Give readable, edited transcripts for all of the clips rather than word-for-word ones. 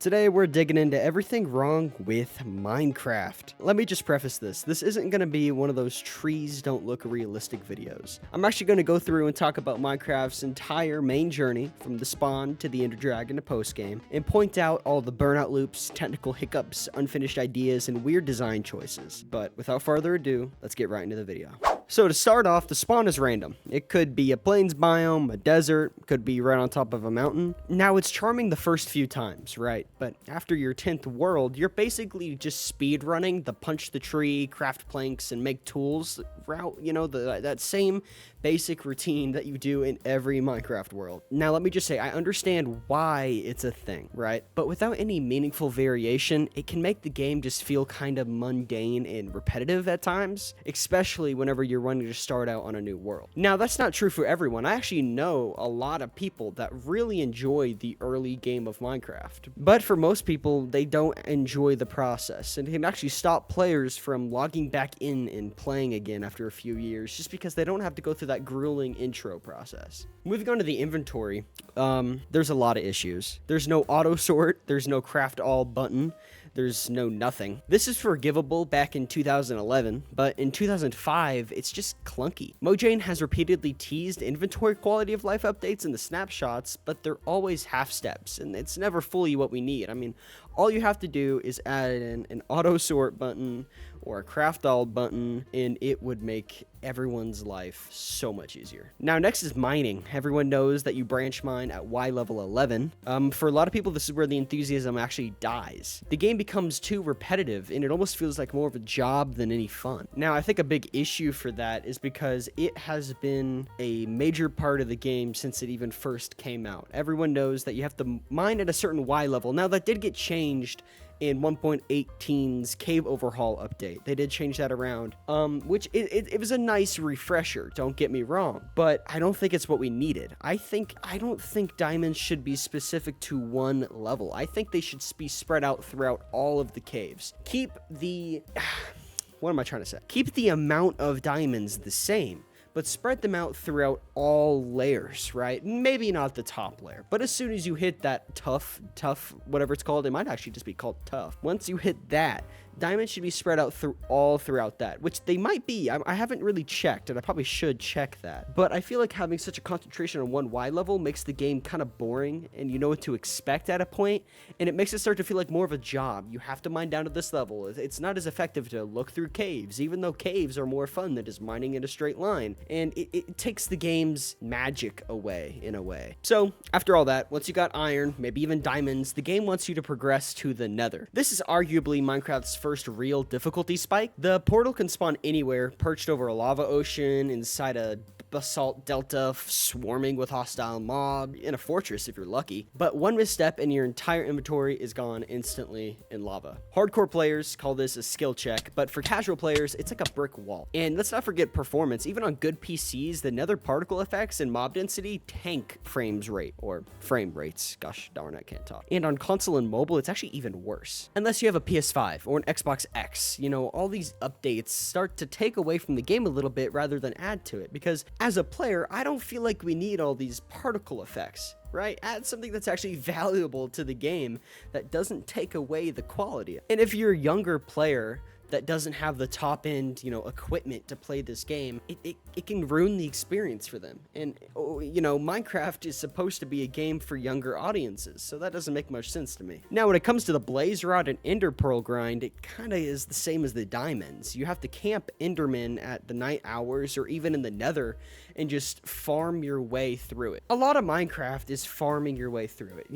Today we're digging into everything wrong with Minecraft. Let me just preface this. This isn't going to be one of those trees don't look realistic videos. I'm actually going to go through and talk about Minecraft's entire main journey from the spawn to the Ender Dragon to post-game and point out all the burnout loops, technical hiccups, unfinished ideas, and weird design choices. But without further ado, let's get right into the video. So to start off, the spawn is random. It could be a plains biome, a desert, could be right on top of a mountain. Now it's charming the first few times, right? But after your 10th world, you're basically just speed running the punch the tree, craft planks, and make tools route, that same basic routine that you do in every Minecraft world. Now let me just say, I understand why it's a thing, right? But without any meaningful variation, it can make the game just feel kind of mundane and repetitive at times, especially whenever you're wanting to start out on a new world. Now that's not true for everyone. I actually know a lot of people that really enjoy the early game of Minecraft, but for most people, they don't enjoy the process, and it can actually stop players from logging back in and playing again after a few years just because they don't have to go through that grueling intro process. Moving on to the inventory, there's a lot of issues. There's no auto sort, there's no craft all button, there's no nothing. This is forgivable back in 2011, but in 2005, it's just clunky. Mojang has repeatedly teased inventory quality of life updates in the snapshots, but they're always half steps, and it's never fully what we need. I mean, all you have to do is add in an auto sort button or a craft all button, and it would make everyone's life so much easier. Now, next is mining. Everyone knows that you branch mine at Y level 11. For a lot of people, this is where the enthusiasm actually dies. The game becomes too repetitive, and it almost feels like more of a job than any fun. Now, I think a big issue for that is because it has been a major part of the game since it even first came out. Everyone knows that you have to mine at a certain Y level. Now, that did get changed in 1.18's cave overhaul update. They did change that around, which it was a nice refresher, don't get me wrong, but I don't think it's what we needed. I don't think diamonds should be specific to one level. I think they should be spread out throughout all of the caves. Keep the amount of diamonds the same, but spread them out throughout all layers, right? Maybe not the top layer, but as soon as you hit that tough, whatever it's called, it might actually just be called tough. Once you hit that, diamonds should be spread out throughout that, which they might be. I haven't really checked, and I probably should check that. But I feel like having such a concentration on one Y level makes the game kind of boring, and you know what to expect at a point, and it makes it start to feel like more of a job. You have to mine down to this level. It's not as effective to look through caves, even though caves are more fun than just mining in a straight line, and it takes the game's magic away in a way. So after all that, once you got iron, maybe even diamonds, the game wants you to progress to the nether. This is arguably Minecraft's first real difficulty spike. The portal can spawn anywhere, perched over a lava ocean, inside a basalt delta swarming with hostile mob, in a fortress if you're lucky, but one misstep and your entire inventory is gone instantly in lava. Hardcore players call this a skill check, but for casual players, it's like a brick wall. And let's not forget performance. Even on good PCs, the nether particle effects and mob density tank frame rates. Gosh darn, I can't talk. And on console and mobile, it's actually even worse. Unless you have a PS5 or an Xbox X, all these updates start to take away from the game a little bit rather than add to it, because as a player, I don't feel like we need all these particle effects, right? Add something that's actually valuable to the game that doesn't take away the quality. And if you're a younger player that doesn't have the top end, equipment to play this game, it can ruin the experience for them. And, Minecraft is supposed to be a game for younger audiences, so that doesn't make much sense to me. Now, when it comes to the blaze rod and ender pearl grind, it kind of is the same as the diamonds. You have to camp endermen at the night hours or even in the nether and just farm your way through it. A lot of Minecraft is farming your way through it,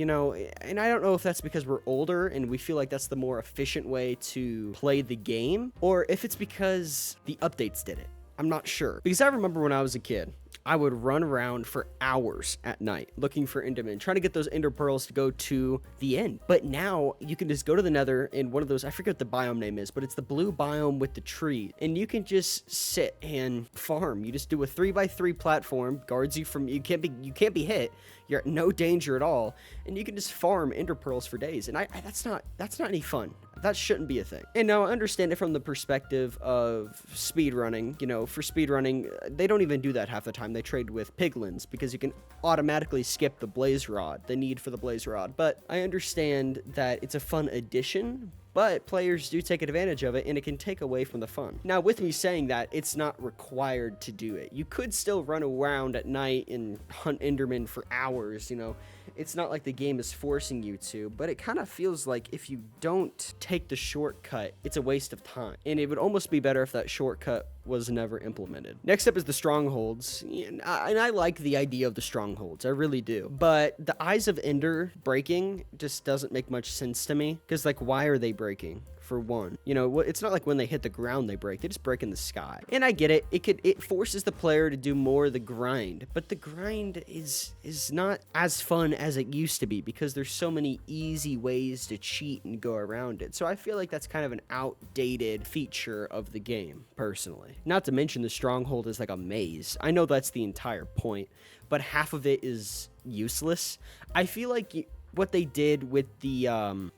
and I don't know if that's because we're older and we feel like that's the more efficient way to play the game, or if it's because the updates did it. I'm not sure. Because I remember when I was a kid, I would run around for hours at night looking for endermen, trying to get those ender pearls to go to the end. But now you can just go to the nether in one of those, I forget what the biome name is, but it's the blue biome with the tree, and you can just sit and farm. You just do a 3x3 platform, guards you from, you can't be hit, you're at no danger at all, and you can just farm ender pearls for days. And that's not any fun. That shouldn't be a thing. And now I understand it from the perspective of speedrunning. You know, for speedrunning, they don't even do that half the time. They trade with piglins because you can automatically skip the blaze rod, the need for the blaze rod. But I understand that it's a fun addition, but players do take advantage of it, and it can take away from the fun. Now, with me saying that, it's not required to do it. You could still run around at night and hunt Enderman for hours, you know. It's not like the game is forcing you to, but it kind of feels like if you don't take the shortcut, it's a waste of time. And it would almost be better if that shortcut was never implemented. Next up is the strongholds. And I like the idea of the strongholds. I really do. But the Eyes of Ender breaking just doesn't make much sense to me. Because, like, why are they breaking? For one, you know, it's not like when they hit the ground they break, they just break in the sky. And I get it, it forces the player to do more of the grind, but the grind is not as fun as it used to be because there's so many easy ways to cheat and go around it. So I feel like that's kind of an outdated feature of the game, personally. Not to mention the stronghold is like a maze. I know that's the entire point, but half of it is useless. I feel like what they did with the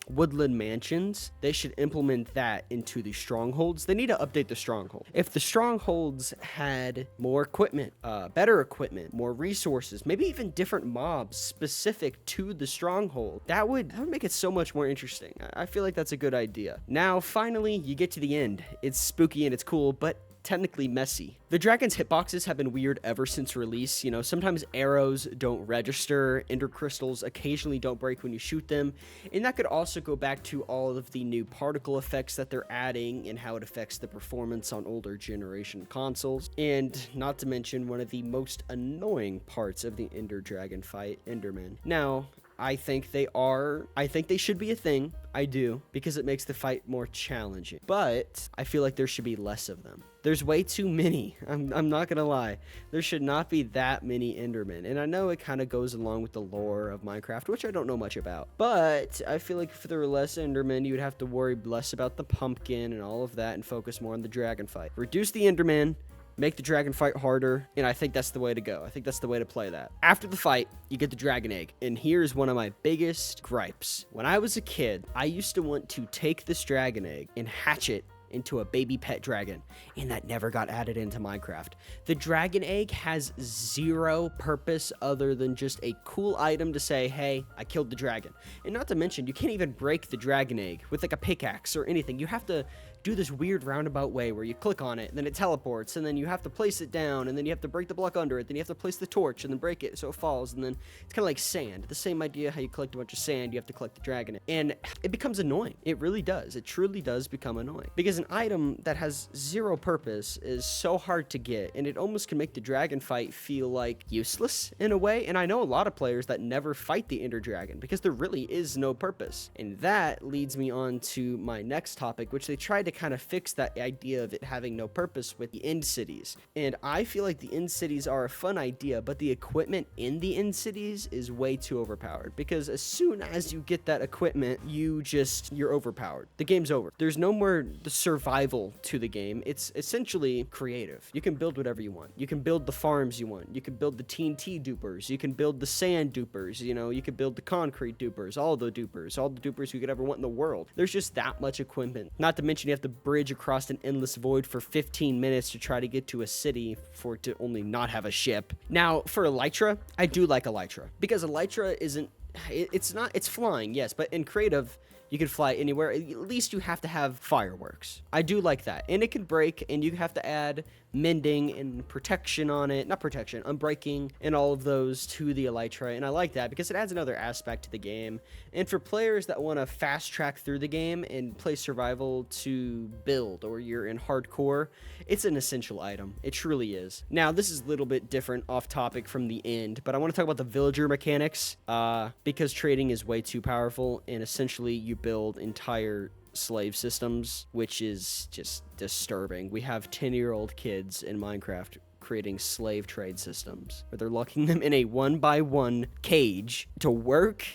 woodland mansions, they should implement that into the strongholds. They need to update the stronghold. If the strongholds had more equipment, better equipment, more resources, maybe even different mobs specific to the stronghold, that would make it so much more interesting. I feel like that's a good idea. Now, finally, you get to the end. It's spooky and it's cool, but technically messy. The dragon's hitboxes have been weird ever since release. You know, sometimes arrows don't register, ender crystals occasionally don't break when you shoot them, and that could also go back to all of the new particle effects that they're adding and how it affects the performance on older generation consoles. And not to mention one of the most annoying parts of the Ender Dragon fight, Enderman. Now, I think they should be a thing. I do, because it makes the fight more challenging. But I feel like there should be less of them. There's way too many. I'm not gonna lie. There should not be that many Endermen. And I know it kind of goes along with the lore of Minecraft, which I don't know much about. But I feel like if there were less Endermen, you would have to worry less about the pumpkin and all of that and focus more on the dragon fight. Reduce the Enderman, make the dragon fight harder, and I think that's the way to go. I think that's the way to play that. After the fight, you get the dragon egg, and here's one of my biggest gripes. When I was a kid, I used to want to take this dragon egg and hatch it into a baby pet dragon, and that never got added into Minecraft. The dragon egg has zero purpose other than just a cool item to say, hey, I killed the dragon. And not to mention, you can't even break the dragon egg with like a pickaxe or anything. You have to do this weird roundabout way where you click on it, and then it teleports, and then you have to place it down, and then you have to break the block under it, then you have to place the torch and then break it so it falls, and then it's kind of like sand. The same idea how you collect a bunch of sand, you have to collect the dragon. And it becomes annoying. It really does. It truly does become annoying. Because an item that has zero purpose is so hard to get, and it almost can make the dragon fight feel like useless in a way. And I know a lot of players that never fight the Ender Dragon because there really is no purpose. And that leads me on to my next topic, which they tried to kind of fix that idea of it having no purpose with the end cities. And I feel like the end cities are a fun idea, but the equipment in the end cities is way too overpowered, because as soon as you get that equipment, you're overpowered. The game's over. There's no more the survival to the game. It's essentially creative. You can build whatever you want. You can build the farms you want. You can build the TNT dupers. You can build the sand dupers. You know, you can build the concrete dupers, all the dupers you could ever want in the world. There's just that much equipment. Not to mention you have to bridge across an endless void for 15 minutes to try to get to a city for it to only not have a ship. Now, for Elytra, I do like Elytra, because Elytra it's flying, yes, but in creative, you can fly anywhere. At least you have to have fireworks. I do like that. And it can break, and you have to add mending and protection on it. Not protection, unbreaking, and all of those to the Elytra. And I like that because it adds another aspect to the game. And for players that want to fast track through the game and play survival to build, or you're in hardcore, it's an essential item. It truly is. Now, this is a little bit different off topic from the end, but I want to talk about the villager mechanics, because trading is way too powerful, and essentially you build entire slave systems, which is just disturbing. We have 10-year-old kids in Minecraft creating slave trade systems where they're locking them in a 1-by-1 cage to work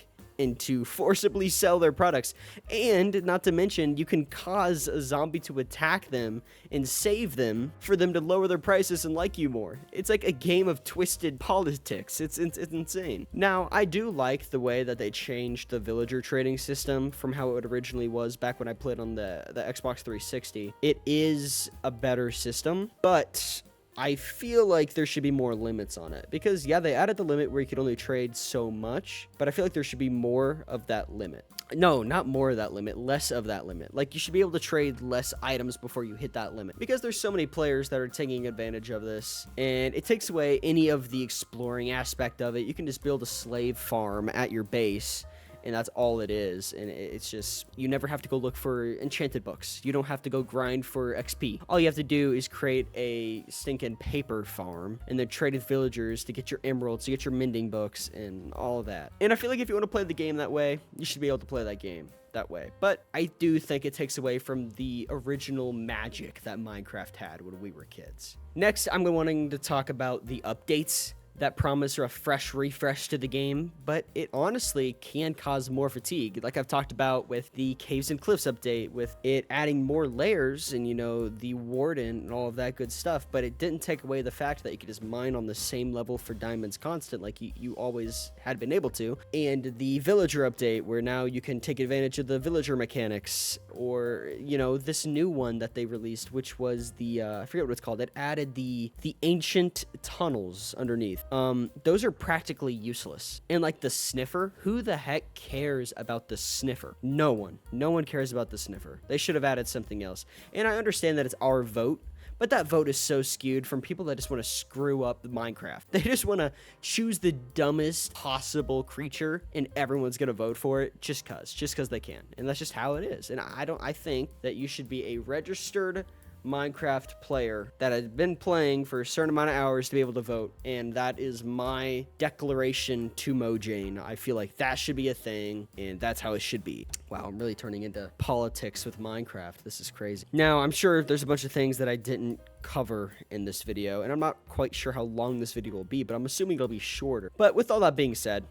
and to forcibly sell their products. And not to mention, you can cause a zombie to attack them and save them for them to lower their prices and like you more. It's like a game of twisted politics. It's insane. Now, I do like the way that they changed the villager trading system from how it originally was back when I played on the Xbox 360. It is a better system, but I feel like there should be more limits on it because, yeah, they added the limit where you could only trade so much, but I feel like there should be more of that limit. No, not more of that limit, less of that limit. Like, you should be able to trade less items before you hit that limit because there's so many players that are taking advantage of this, and it takes away any of the exploring aspect of it. You can just build a slave farm at your base, and that's all it is. And it's just, you never have to go look for enchanted books. You don't have to go grind for XP. All you have to do is create a stinking paper farm and then trade with villagers to get your emeralds, to get your mending books and all of that. And I feel like if you want to play the game that way, you should be able to play that game that way. But I do think it takes away from the original magic that Minecraft had when we were kids. Next, I'm wanting to talk about the updates that promise a fresh refresh to the game, but it honestly can cause more fatigue. Like I've talked about with the Caves and Cliffs update, with it adding more layers and, you know, the Warden and all of that good stuff, but it didn't take away the fact that you could just mine on the same level for diamonds constant like you always had been able to. And the Villager update, where now you can take advantage of the Villager mechanics, or, you know, this new one that they released, which was the, I forget what it's called. It added the ancient tunnels underneath. Those are practically useless. And like the sniffer, who the heck cares about the sniffer? No one cares about the sniffer. They should have added something else. And I understand that it's our vote, but that vote is so skewed from people that just want to screw up Minecraft. They just want to choose the dumbest possible creature and everyone's going to vote for it just cause they can. And that's just how it is. And I think that you should be a registered Minecraft player that has been playing for a certain amount of hours to be able to vote, and that is my declaration to Mojang. I feel like that should be a thing, and that's how it should be. Wow, I'm really turning into politics with Minecraft. This is crazy. Now, I'm sure there's a bunch of things that I didn't cover in this video, and I'm not quite sure how long this video will be, but I'm assuming it'll be shorter. But with all that being said,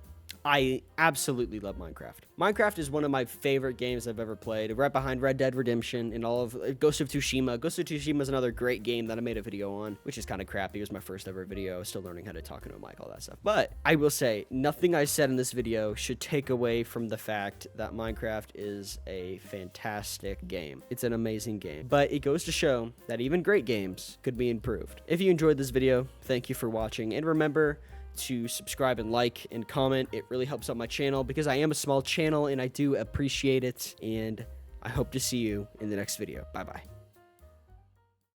I absolutely love Minecraft. Minecraft is one of my favorite games I've ever played, right behind Red Dead Redemption and all of Ghost of Tsushima. Ghost of Tsushima is another great game that I made a video on, which is kind of crappy. It was my first ever video. I was still learning how to talk into a mic, all that stuff. But I will say, nothing I said in this video should take away from the fact that Minecraft is a fantastic game. It's an amazing game. But it goes to show that even great games could be improved. If you enjoyed this video, thank you for watching. And remember to subscribe and like and comment. It really helps out my channel because I am a small channel and I do appreciate it. And I hope to see you in the next video. Bye bye.